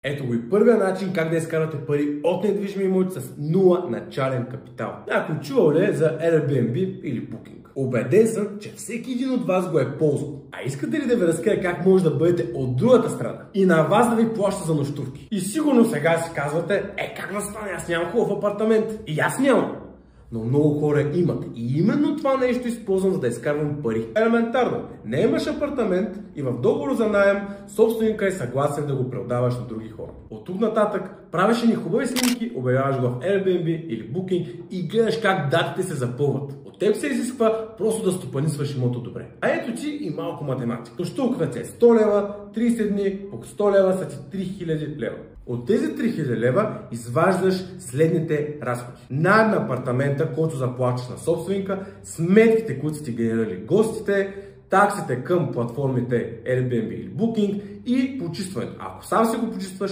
Ето го и първия начин как да изкарате пари от недвижими имоти с 0 начален капитал. Някой чувал ли е за Airbnb или Booking? Убеден съм, че всеки един от вас го е ползвал. А искате ли да ви разкрия как може да бъдете от другата страна и на вас да ви плаща за нощувки? И сигурно сега си казвате, как да стане, аз нямам хубав апартамент. И аз нямам. Но много хора имат. И именно това нещо използвам, за да изкарвам пари. Елементарно. Не имаш апартамент и в договор за наем собственика е съгласен да го преотдаваш на други хора. От тук нататък правиш ни хубави снимки, обявяваш го в Airbnb или Booking и гледаш как датите се запълват. От теб се изисква просто да стопанисваш имота добре. А ето ти и малко математика. Нощувката е 100 лева, 30 дни, по 100 лева са ти 3000 лева. От тези 3000 лева изваждаш следните разходи. Наем на апартамента, който заплащаш на собственика, сметките, които са ти генерирали гостите, таксите към платформите Airbnb или Booking и почистването. Ако сам си го почистваш,